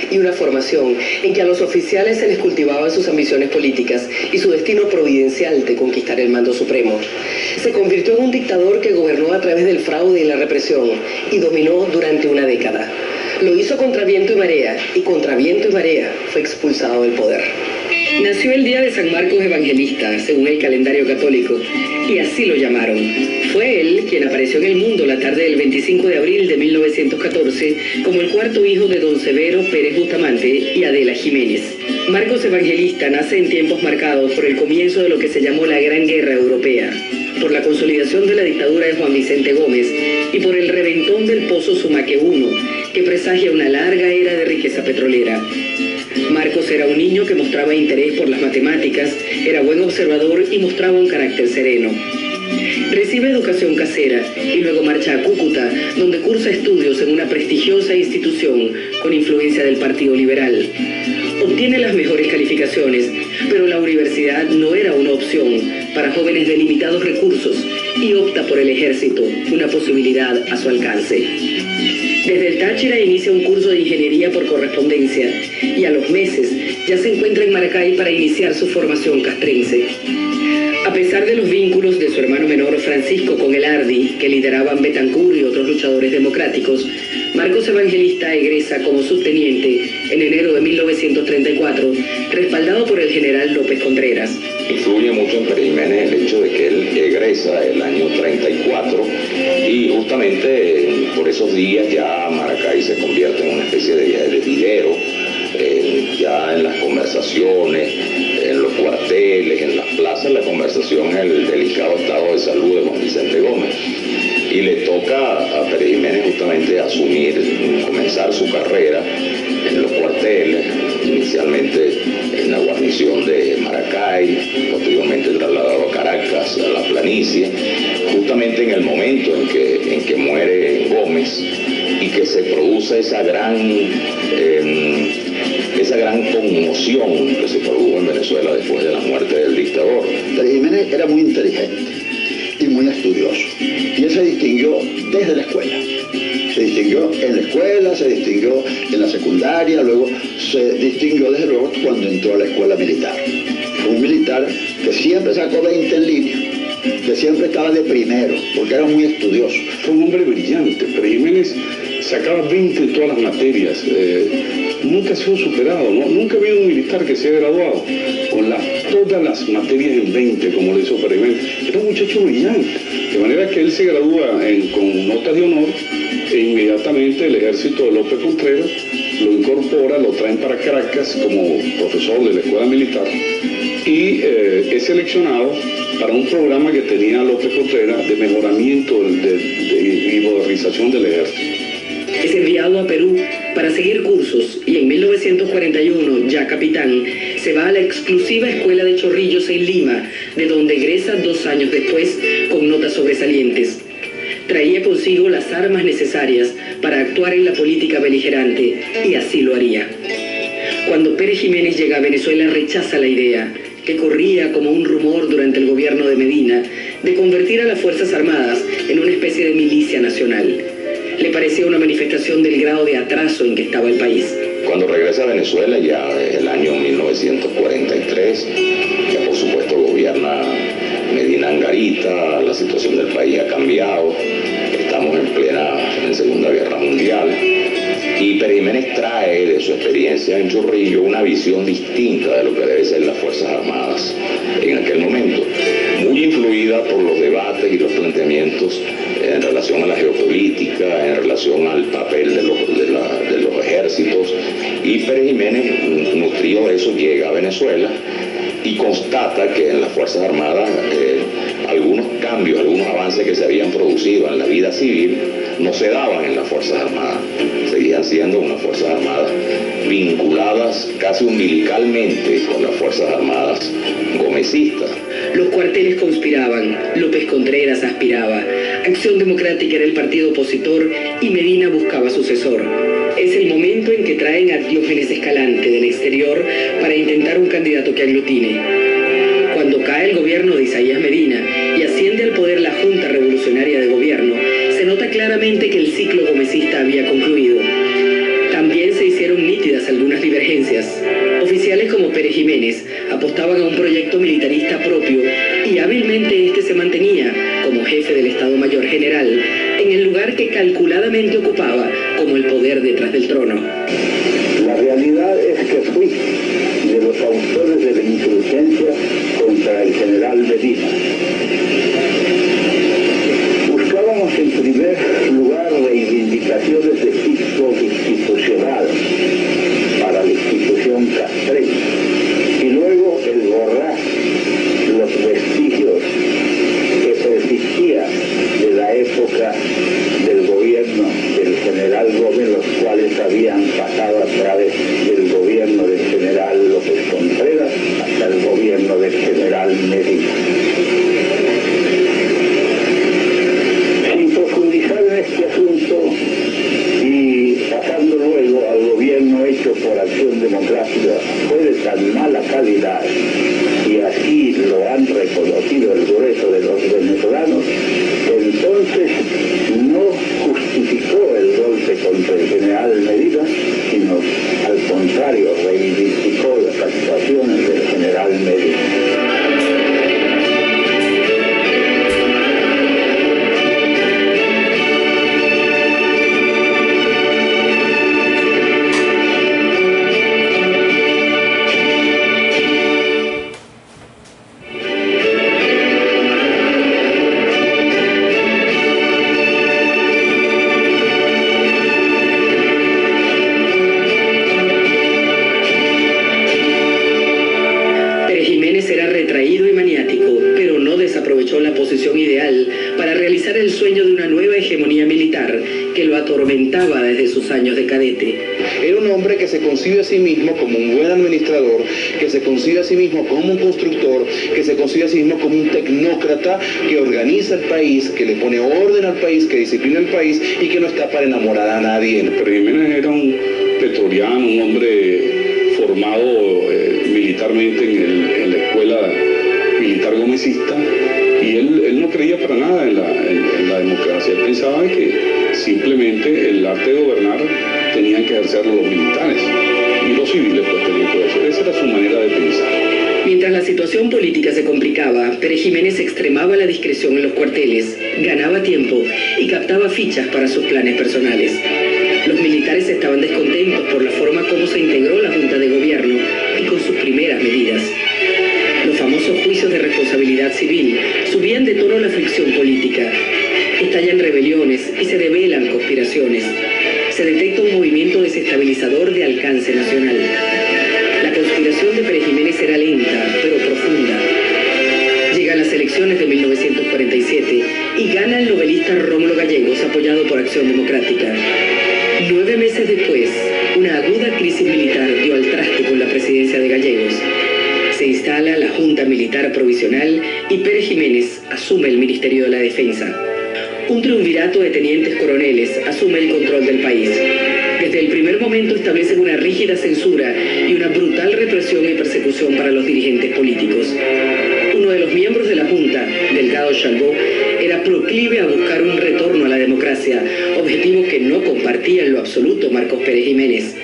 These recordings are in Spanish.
Y una formación en que a los oficiales se les cultivaban sus ambiciones políticas y su destino providencial de conquistar el mando supremo. Se convirtió en un dictador que gobernó a través del fraude y la represión y dominó durante una década. Lo hizo contra viento y marea, y contra viento y marea fue expulsado del poder. Nació el día de San Marcos Evangelista, según el calendario católico, y así lo llamaron. Fue él quien apareció en el mundo la tarde del 25 de abril de 1914 como el cuarto hijo de don Severo Pérez Bustamante y Adela Jiménez. Marcos Evangelista nace en tiempos marcados por el comienzo de lo que se llamó la Gran Guerra Europea, por la consolidación de la dictadura de Juan Vicente Gómez y por el reventón del Pozo Sumaque I, que presagia una larga era de riqueza petrolera. Marcos era un niño que mostraba interés por las matemáticas, era buen observador y mostraba un carácter sereno. Recibe educación casera y luego marcha a Cúcuta, donde cursa estudios en una prestigiosa institución con influencia del Partido Liberal. Obtiene las mejores calificaciones, pero la universidad no era una opción para jóvenes de limitados recursos y opta por el ejército, una posibilidad a su alcance. Desde el Táchira inicia un curso de ingeniería por correspondencia y a los meses ya se encuentra en Maracay para iniciar su formación castrense. A pesar de los vínculos de su hermano menor Francisco con el Ardi, que lideraban Betancur y otros luchadores democráticos, Marcos Evangelista egresa como subteniente en enero de 1934, respaldado por el general López Contreras. Influye mucho en Pérez Jiménez el hecho de que él egresa el año 34 y justamente por esos días ya Maracay se convierte en una especie de vivero, ya en las conversaciones, en los cuarteles, en las plazas, la conversación es el delicado estado de salud de Juan Vicente Gómez. Y le toca a Pérez Jiménez justamente comenzar su carrera en los cuarteles, inicialmente en la guarnición de Maracay, posteriormente trasladado a Caracas, a la planicie, justamente en el momento en que muere Gómez y que se produce esa gran conmoción que se produjo en Venezuela después de la muerte del dictador. Pérez Jiménez era muy inteligente y muy estudioso, y él se distinguió desde la escuela. Se distinguió en la escuela, se distinguió en la secundaria, luego se distinguió desde luego cuando entró a la escuela militar. Fue un militar que siempre sacó 20 en línea, que siempre estaba de primero, porque era muy estudioso. Fue un hombre brillante. Pérez Jiménez sacaba 20 en todas las materias, nunca ha sido superado, ¿no? Nunca ha habido un militar que se haya graduado con todas las materias en 20, como le hizo Pérez Jiménez. Era un muchacho brillante, de manera que él se gradúa con notas de honor e inmediatamente el ejército de López Contreras lo incorpora, lo traen para Caracas como profesor de la escuela militar y es seleccionado para un programa que tenía López Contreras de mejoramiento y modernización del ejército. Es enviado a Perú para seguir cursos y en 1941, ya capitán, se va a la exclusiva escuela de Chorrillos en Lima, de donde egresa 2 años después con notas sobresalientes. Traía consigo las armas necesarias para actuar en la política beligerante y así lo haría. Cuando Pérez Jiménez llega a Venezuela rechaza la idea, que corría como un rumor durante el gobierno de Medina, de convertir a las Fuerzas Armadas en una especie de milicia nacional. Le parecía una manifestación del grado de atraso en que estaba el país. Cuando regresa a Venezuela, ya desde el año 1943, ya por supuesto gobierna Medina Angarita, la situación del país ha cambiado, estamos en Segunda Guerra Mundial, y Pérez Jiménez trae de su experiencia en Chorrillos una visión distinta de lo que debe ser las Fuerzas Armadas en aquel momento, muy influida por los debates y los planteamientos en relación a la geopolítica, en relación al papel de los ejércitos, y Pérez Jiménez, nutrido de eso, llega a Venezuela y constata que en las Fuerzas Armadas algunos cambios, algunos avances que se habían producido en la vida civil no se daban en las Fuerzas Armadas, seguían siendo unas Fuerzas Armadas vinculadas casi umbilicalmente con las Fuerzas Armadas gomecistas. Los cuarteles conspiraban, López Contreras aspiraba, Acción Democrática era el partido opositor y Medina buscaba sucesor. Es el momento en que traen a Diógenes Escalante del exterior para intentar un candidato que aglutine. Cuando cae el gobierno de Isaías Medina y asciende al poder la Junta Revolucionaria de Gobierno, se nota claramente que el ciclo gomecista había concluido. También se hicieron nítidas algunas divergencias. Oficiales como Pérez Jiménez apostaban a un proyecto militarista propio y hábilmente este se mantenía como jefe del Estado Mayor General en el lugar que calculadamente ocupaba como el poder detrás del trono. La realidad es que fui de los autores de la insurgencia contra el general Medina. Buscábamos en primer lugar reivindicaciones de tipo institucional para la institución castreña y luego el borrar los vestigios que persistían de la época del gobierno del general Gómez, los cuales habían pasado a través del gobierno del general López Contreras hasta el gobierno del general Medina. Sin profundizar en este asunto y pasando luego al gobierno hecho por Acción Democrática, fue de tan mala calidad y así lo han reconocido el grueso de los venezolanos, entonces no justificó el golpe contra el general Medina, sino al contrario, reivindicó las actuaciones del general Medina. El sueño de una nueva hegemonía militar que lo atormentaba desde sus años de cadete. Era un hombre que se concibe a sí mismo como un buen administrador, que se concibe a sí mismo como un constructor, que se concibe a sí mismo como un tecnócrata que organiza el país, que le pone orden al país, que disciplina el país y que no está para enamorar a nadie. Pero Jiménez era un pretoriano, un hombre formado militarmente en la escuela militar gomecista, y él no creía para nada en la democracia. Él pensaba que simplemente el arte de gobernar tenían que ejercerlo los militares y los civiles pues tenían que hacer. Esa era su manera de pensar. Mientras la situación política se complicaba, Pérez Jiménez extremaba la discreción en los cuarteles, ganaba tiempo y captaba fichas para sus planes personales. Los militares estaban descontentos por la forma como se integró la Junta de Gobierno y con sus primeras medidas. Los famosos juicios de responsabilidad civil subían de tono la fricción política. Estallan rebeliones y se develan conspiraciones. Se detecta un movimiento desestabilizador de alcance nacional. La conspiración de Pérez Jiménez era lenta, pero profunda. Llegan las elecciones de 1947 y gana el novelista Rómulo Gallegos, apoyado por Acción Democrática. 9 meses después, una aguda crisis militar dio al traste con la presidencia de Gallegos. Se instala la Junta Militar Provisional y Pérez Jiménez asume el Ministerio de la Defensa. Un triunvirato de tenientes coroneles asume el control del país. Desde el primer momento establecen una rígida censura y una brutal represión y persecución para los dirigentes políticos. Uno de los miembros de la Junta, Delgado Chalbó, era proclive a buscar un retorno a la democracia, objetivo que no compartía en lo absoluto Marcos Pérez Jiménez.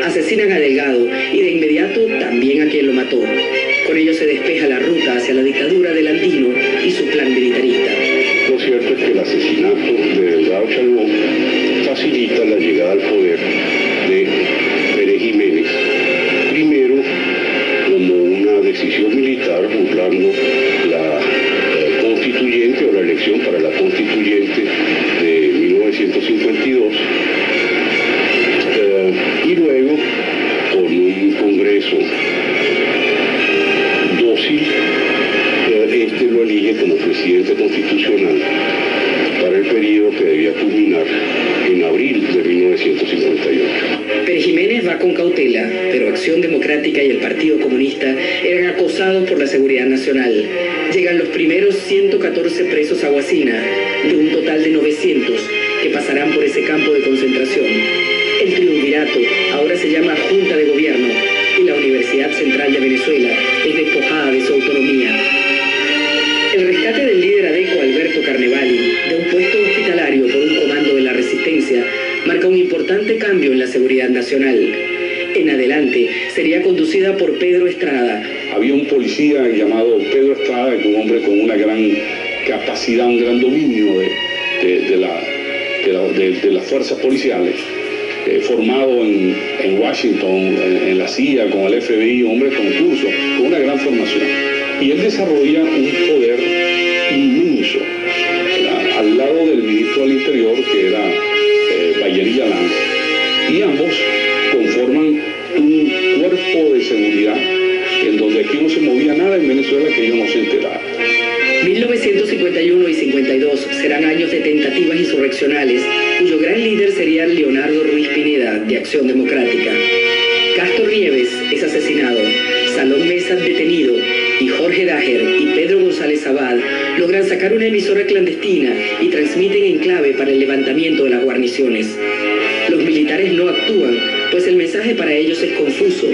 Asesinan a Delgado y de inmediato también a quien lo mató. Con ello se despeja la ruta hacia la dictadura del Andino y su plan militarista. Lo cierto es que el asesinato de Delgado Chalbó facilita la llegada al poder de Pérez Jiménez. Primero, como una decisión militar, burlando la constituyente o la elección para la constituyente de 1952. Y luego, con un Congreso dócil, este lo elige como presidente constitucional para el periodo que debía culminar en abril de 1958. Pérez Jiménez va con cautela, pero Acción Democrática y el Partido Comunista eran acosados por la Seguridad Nacional. Llegan los primeros 114 presos a Guasina, de un total de 900 que pasarán por ese campo de concentración. El triunvirato ahora se llama Junta de Gobierno y la Universidad Central de Venezuela es despojada de su autonomía. El rescate del líder adeco Alberto Carnevali de un puesto hospitalario por un comando de la Resistencia marca un importante cambio en la seguridad nacional. En adelante sería conducida por Pedro Estrada. Había un policía llamado Pedro Estrada, que es un hombre con una gran capacidad, un gran dominio de las fuerzas policiales, formado en Washington, en la CIA, con el FBI, un hombre con curso, con una gran formación. Y él desarrolla un poder inmenso, al lado del ministro del Interior, que era Vallería Lanz, y ambos conforman un cuerpo de seguridad en donde aquí no se movía nada en Venezuela que ellos no se enteraran. 1951 y 52 serán años de tentativas insurreccionales, cuyo gran líder sería Leonardo Ruiz Pineda, de Acción Democrática. Castor Nieves es asesinado, Salón Mesa detenido, y Jorge Dager y Pedro González Abad logran sacar una emisora clandestina y transmiten en clave para el levantamiento de las guarniciones. Los militares no actúan, pues el mensaje para ellos es confuso,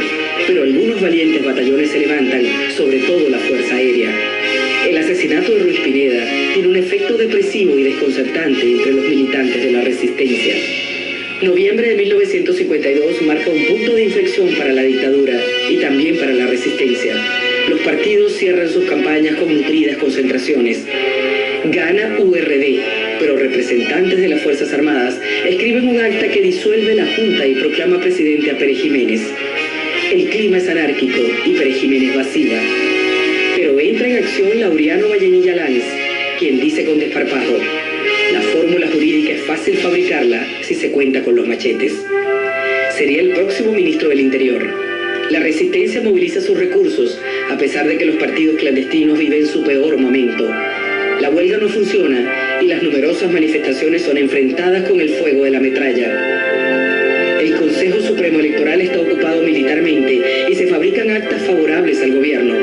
pero algunos valientes batallones se levantan, sobre todo la Fuerza Aérea. El asesinato de Ruiz Pineda tiene un efecto depresivo y desconcertante entre los militantes de la Resistencia. Noviembre de 1952 marca un punto de inflexión para la dictadura y también para la Resistencia. Los partidos cierran sus campañas con nutridas concentraciones. Gana URD, pero representantes de las Fuerzas Armadas escriben un acta que disuelve la Junta y proclama presidente a Pérez Jiménez. El clima es anárquico y Pérez Jiménez vacila. Pero entra en acción Laureano Vallenilla Lanz, quien dice con desparpajo: la fórmula jurídica es fácil fabricarla si se cuenta con los machetes. Sería el próximo ministro del Interior. La Resistencia moviliza sus recursos, a pesar de que los partidos clandestinos viven su peor momento. La huelga no funciona y las numerosas manifestaciones son enfrentadas con el fuego de la metralla. El Consejo Supremo Electoral está ocupado militarmente y se fabrican actas favorables al gobierno.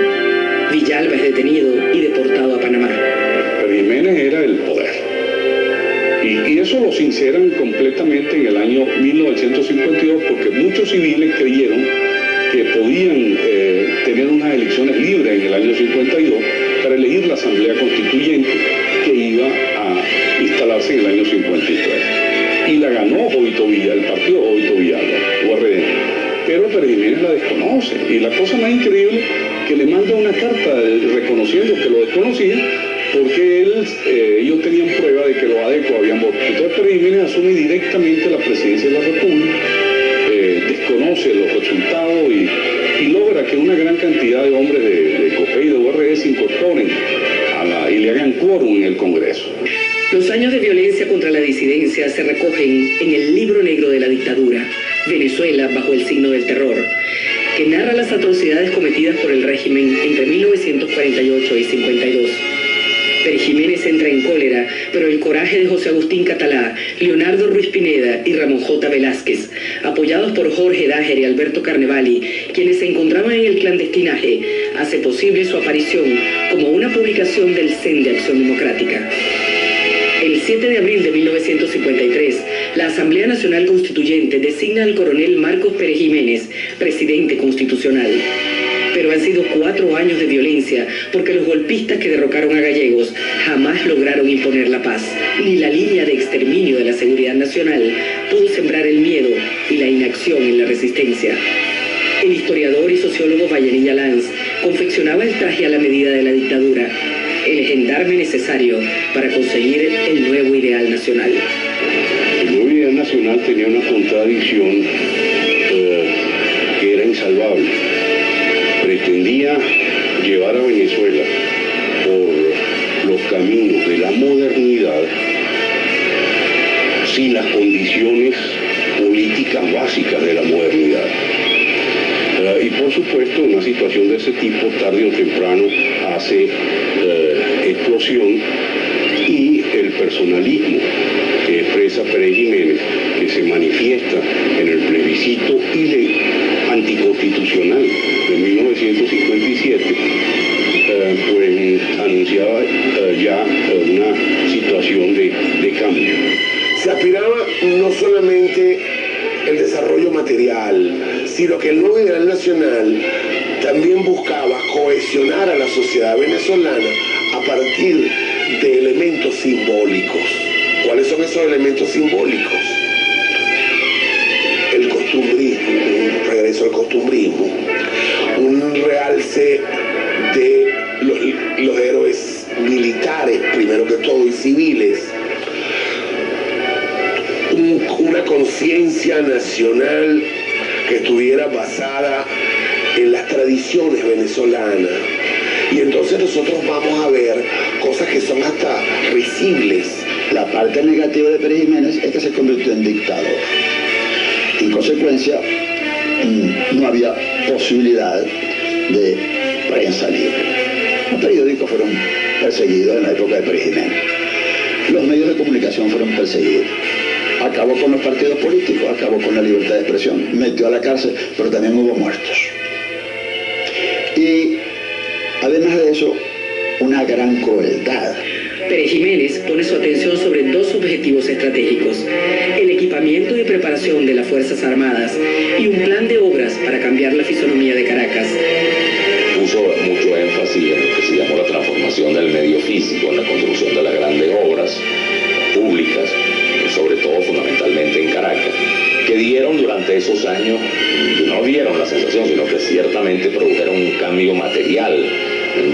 Villalba es detenido y deportado a Panamá. Pero Jiménez era el poder. Y eso lo sinceran completamente en el año 1952, porque muchos civiles creyeron que podían tener unas elecciones libres en el año 52 para elegir la Asamblea Constituyente que iba a instalarse en el año 53. Y la ganó Jovito Villalba, el partido Jovito Villalba, URD. Pero Pérez Jiménez la desconoce. Y la cosa más increíble, que le manda una carta reconociendo que lo desconocía, porque ellos tenían prueba de que los adecos habían votado. Entonces Pérez Jiménez asume directamente la presidencia de la República, desconoce los resultados y logra que una gran cantidad de hombres de COPEI y de URD se incorporen y le hagan quórum en el Congreso. Los años de violencia contra la disidencia se recogen en el Libro Negro de la Dictadura, Venezuela bajo el signo del terror, que narra las atrocidades cometidas por el régimen entre 1948 y 52. Pérez Jiménez entra en cólera, pero el coraje de José Agustín Catalá, Leonardo Ruiz Pineda y Ramón J. Velázquez, apoyados por Jorge Dager y Alberto Carnevali, quienes se encontraban en el clandestinaje, hace posible su aparición como una publicación del CEN de Acción Democrática. El 7 de abril de 1953, la Asamblea Nacional Constituyente designa al coronel Marcos Pérez Jiménez presidente constitucional. Pero han sido 4 años de violencia, porque los golpistas que derrocaron a Gallegos jamás lograron imponer la paz, ni la línea de exterminio de la seguridad nacional pudo sembrar el miedo y la inacción en la resistencia. El historiador y sociólogo Vallenilla Lanz confeccionaba el traje a la medida de la dictadura, el gendarme necesario para conseguir el nuevo ideal nacional. El nuevo ideal nacional tenía una contradicción que era insalvable. Pretendía llevar a Venezuela por los caminos de la modernidad sin las condiciones políticas básicas de la modernidad. Y por supuesto, una situación de ese tipo, tarde o temprano, hace explosión, y el personalismo que expresa Pérez Jiménez, que se manifiesta en el plebiscito anticonstitucional de 1957, pues anunciaba ya una situación de cambio. Se aspiraba no solamente el desarrollo material, sino que el nuevo ideal nacional también buscaba cohesionar a la sociedad venezolana a partir de elementos simbólicos. ¿Cuáles son esos elementos simbólicos? El costumbrismo, un regreso al costumbrismo, un realce de los héroes militares, primero que todo, y civiles, una conciencia nacional que estuviera basada en las tradiciones venezolanas. Y entonces nosotros vamos a ver cosas que son hasta risibles. La parte negativa de Pérez Jiménez es que se convirtió en dictador. En consecuencia, no había posibilidad de prensa libre. Los periódicos fueron perseguidos en la época de Pérez Jiménez. Los medios de comunicación fueron perseguidos. Acabó con los partidos políticos, acabó con la libertad de expresión, metió a la cárcel, pero también hubo muertos. Y además de eso, una gran crueldad. Pérez Jiménez pone su atención sobre dos objetivos estratégicos: el equipamiento y preparación de las Fuerzas Armadas y un plan de obras para cambiar la fisonomía de Caracas. Puso mucho énfasis en lo que se llamó la transformación del medio físico, en la construcción de las grandes obras públicas, sobre todo fundamentalmente en Caracas, que dieron durante esos años, no dieron la sensación, sino que ciertamente produjeron un cambio material,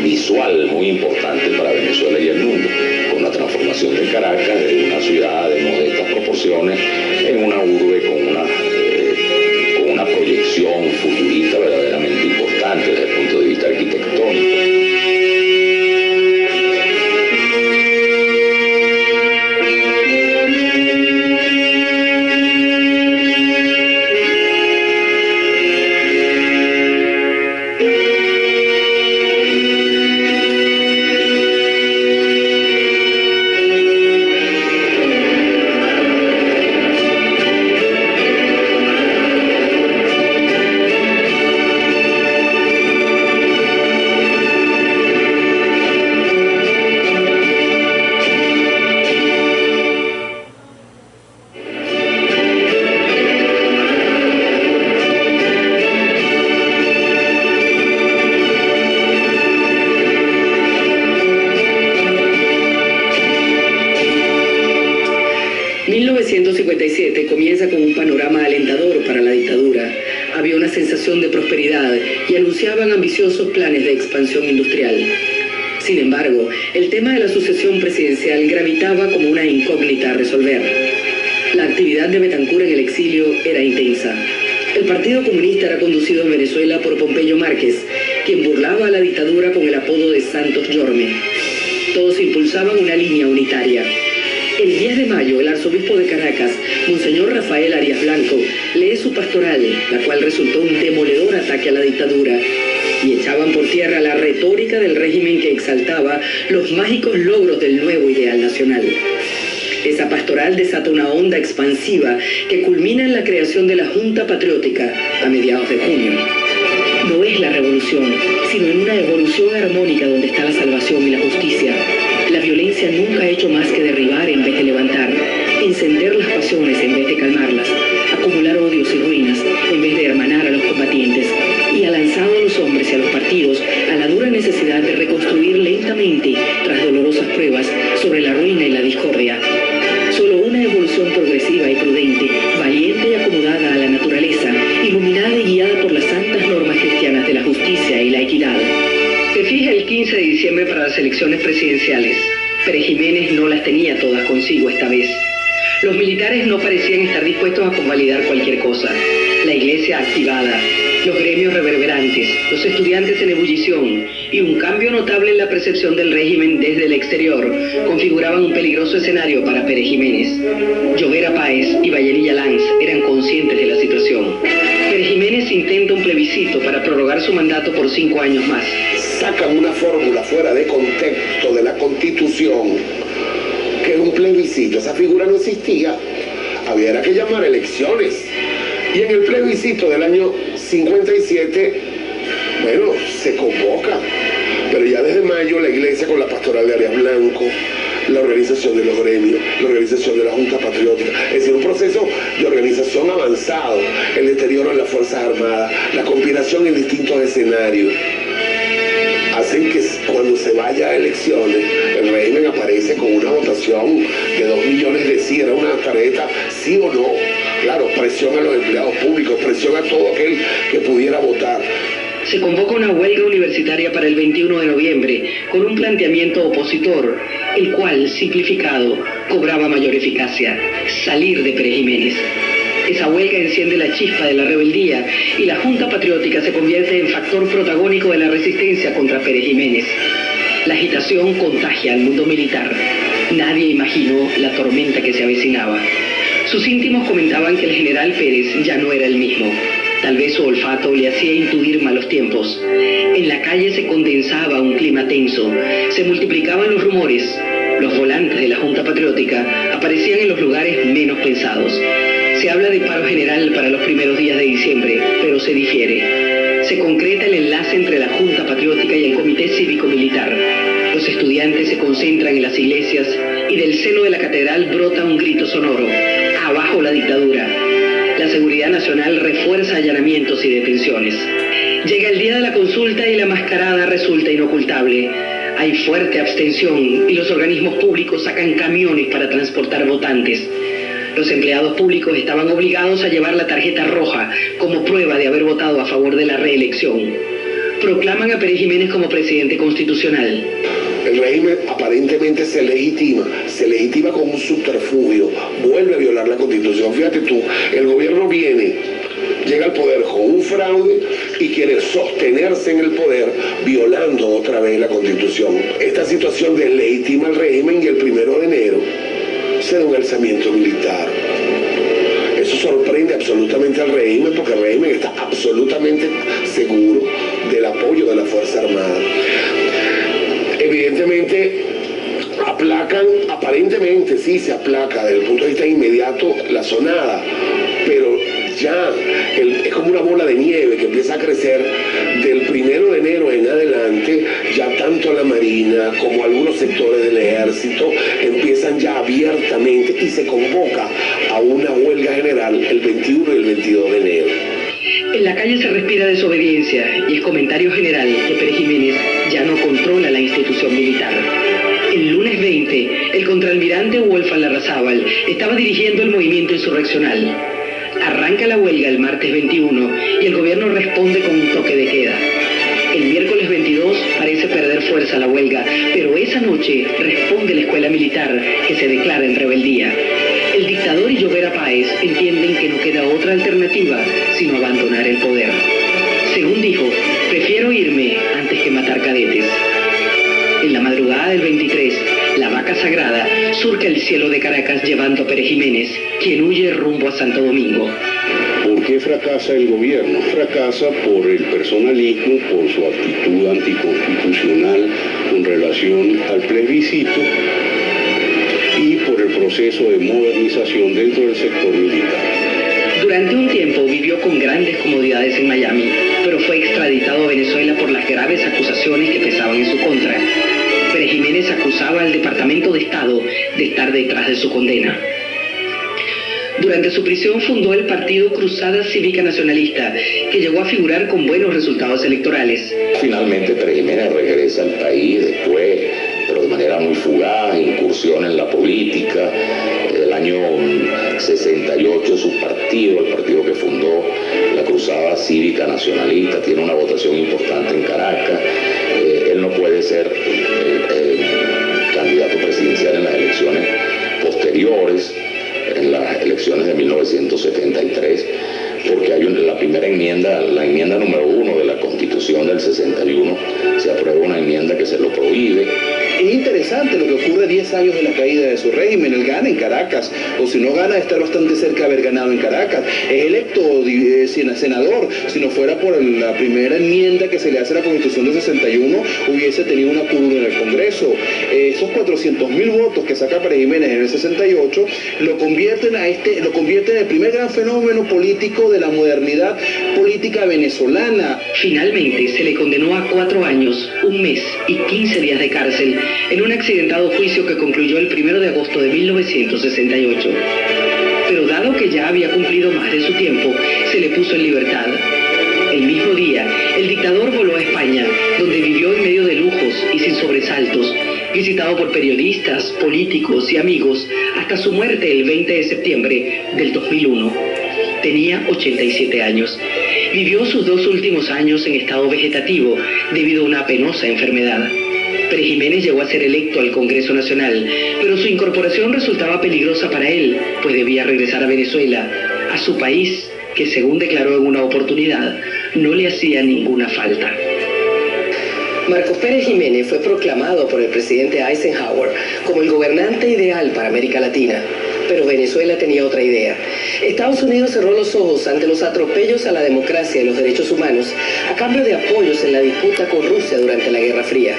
visual muy importante para Venezuela y el mundo, con la transformación de Caracas de una ciudad de modestas proporciones en una urbe con una proyección futurista verdaderamente importante desde el punto de vista arquitectónico. Comienza con un panorama alentador para la dictadura. Había una sensación de prosperidad y anunciaban ambiciosos planes de expansión industrial. Sin embargo, el tema de la sucesión presidencial gravitaba como una incógnita a resolver. La actividad de Betancur en el exilio era intensa. El Partido Comunista era conducido en Venezuela por Pompeyo Márquez, quien burlaba a la dictadura con el apodo de Santos Yorme. Todos impulsaban una línea unitaria. El 10 de mayo, el arzobispo de Caracas, Monseñor Rafael Arias Blanco, lee su pastoral, la cual resultó un demoledor ataque a la dictadura, y echaban por tierra la retórica del régimen que exaltaba los mágicos logros del nuevo ideal nacional. Esa pastoral desata una onda expansiva que culmina en la creación de la Junta Patriótica a mediados de junio. No es la revolución, sino en una evolución armónica donde está la salvación y la justicia. La violencia nunca ha hecho más que derribar en vez de levantar, encender las pasiones en vez de calmarlas, acumular odios y ruinas en vez de hermanar a los combatientes, y ha lanzado a los hombres y a los partidos a la dura necesidad de reconstruir lentamente, tras dolorosas pruebas, sobre la ruina y la discordia. Solo una evolución progresiva y prudente, valiente y acomodada a la naturaleza, iluminada y guiada por las santas normas cristianas de la justicia y la equidad. Se fija el 15 de diciembre para las elecciones presidenciales. Pérez Jiménez no las tenía todas consigo esta vez. Los militares no parecían estar dispuestos a convalidar cualquier cosa. La iglesia activada, los gremios reverberantes, los estudiantes en ebullición y un cambio notable en la percepción del régimen desde el exterior configuraban un peligroso escenario para Pérez Jiménez. Llovera Páez y Vallenilla Lanz eran conscientes de la situación. Pérez Jiménez intenta un plebiscito para prorrogar su mandato por 5 años más. Sacan una fórmula fuera de contexto de la Constitución, que es un plebiscito. Esa figura no existía. había que llamar elecciones. Y en el plebiscito del año 57, bueno, se convoca. Pero ya desde mayo la iglesia con la pastoral de Arias Blanco, la organización de los gremios, la organización de la Junta Patriótica, es decir, un proceso de organización avanzado, el deterioro en las Fuerzas Armadas, la conspiración en distintos escenarios, hacen que cuando se vaya a elecciones, el régimen aparece con una votación de 2 millones de sí, era una tarjeta sí o no. Claro, presión a los empleados públicos, presión a todo aquel que pudiera votar. Se convoca una huelga universitaria para el 21 de noviembre con un planteamiento opositor, el cual, simplificado, cobraba mayor eficacia: salir de Pérez Jiménez. Esa huelga enciende la chispa de la rebeldía y la Junta Patriótica se convierte en factor protagónico de la resistencia contra Pérez Jiménez. La agitación contagia al mundo militar. Nadie imaginó la tormenta que se avecinaba. Sus íntimos comentaban que el general Pérez ya no era el mismo. Tal vez su olfato le hacía intuir malos tiempos. En la calle se condensaba un clima tenso. Se multiplicaban los rumores. Los volantes de la Junta Patriótica aparecían en los lugares menos pensados. Se habla de paro general para los primeros días de diciembre, pero se difiere. Se concreta el enlace entre la Junta Patriótica y el Comité Cívico-Militar. Los estudiantes se concentran en las iglesias y del seno de la catedral brota un grito sonoro: ¡abajo la dictadura! La Seguridad Nacional refuerza allanamientos y detenciones. Llega el día de la consulta y la mascarada resulta inocultable. Hay fuerte abstención y los organismos públicos sacan camiones para transportar votantes. Los empleados públicos estaban obligados a llevar la tarjeta roja como prueba de haber votado a favor de la reelección. Proclaman a Pérez Jiménez como presidente constitucional. El régimen aparentemente se legitima con un subterfugio, vuelve a violar la Constitución. Fíjate tú, el gobierno llega al poder con un fraude y quiere sostenerse en el poder violando otra vez la Constitución. Esta situación deslegitima al régimen y el 1 de enero se da un alzamiento militar. Eso sorprende absolutamente al régimen porque el régimen está absolutamente seguro del apoyo de la Fuerza Armada. Evidentemente aplacan, aparentemente sí se aplaca desde el punto de vista inmediato la sonada, pero ya es como una bola de nieve que empieza a crecer del 1 de enero en adelante. Ya tanto la Marina como algunos sectores del Ejército empiezan ya abiertamente y se convoca a una huelga general el 21 y el 22 de enero. En la calle se respira desobediencia y es comentario general que Pérez Jiménez ya no controla la institución militar. El lunes 20, el contraalmirante Wolfgang Larrazábal estaba dirigiendo el movimiento insurreccional. Arranca la huelga el martes 21 y el gobierno responde con un toque de queda. El miércoles 22 parece perder fuerza la huelga, pero esa noche responde la escuela militar que se declara en rebeldía. El dictador y Llovera Páez entienden que no queda otra alternativa sino abandonar el poder. Según dijo, prefiero irme antes que matar cadetes. En la madrugada del 23, la vaca sagrada surca el cielo de Caracas llevando a Pérez Jiménez, quien huye rumbo a Santo Domingo. ¿Por qué fracasa el gobierno? Fracasa por el personalismo, por su actitud anticonstitucional con relación al plebiscito y por el proceso de modernización dentro del sector militar. Durante un tiempo vivió con grandes comodidades en Miami, pero fue extraditado a Venezuela por las graves acusaciones que pesaban en su contra. Pérez Jiménez acusaba al Departamento de Estado de estar detrás de su condena. Durante su prisión fundó el partido Cruzada Cívica Nacionalista, que llegó a figurar con buenos resultados electorales. Finalmente Pérez Jiménez regresa al país después, pero de manera muy fugaz, incursión en la política. El año 68 su partido, el partido que fundó, la Cruzada Cívica Nacionalista, tiene una votación importante en Caracas. Él no puede ser candidato presidencial en las elecciones posteriores, en las elecciones de 1973, porque hay la primera enmienda, la enmienda número 1 de la Constitución del 61, se aprueba una enmienda que se lo prohíbe. Es interesante lo que ocurre 10 años de la caída de su régimen. Él gana en Caracas, o si no gana, estar bastante cerca de haber ganado en Caracas. Es electo senador. Si no fuera por la primera enmienda que se le hace a la Constitución de 61, hubiese tenido una curul en el Congreso. Esos 400.000 votos que saca Pérez Jiménez en el 68 lo convierten en el primer gran fenómeno político de la modernidad política venezolana. Finalmente se le condenó a 4 años, 1 mes y 15 días de cárcel en un accidentado juicio que concluyó el 1 de agosto de 1968. Pero dado que ya había cumplido más de su tiempo, se le puso en libertad. El mismo día, el dictador voló a España, donde vivió en medio de lujos y sin sobresaltos, visitado por periodistas, políticos y amigos, hasta su muerte el 20 de septiembre del 2001. Tenía 87 años. Vivió sus 2 últimos años en estado vegetativo debido a una penosa enfermedad. Pérez Jiménez llegó a ser electo al Congreso Nacional, pero su incorporación resultaba peligrosa para él, pues debía regresar a Venezuela, a su país, que según declaró en una oportunidad, no le hacía ninguna falta. Marcos Pérez Jiménez fue proclamado por el presidente Eisenhower como el gobernante ideal para América Latina. Pero Venezuela tenía otra idea. Estados Unidos cerró los ojos ante los atropellos a la democracia y los derechos humanos a cambio de apoyos en la disputa con Rusia durante la Guerra Fría.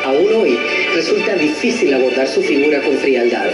Aún hoy resulta difícil abordar su figura con frialdad.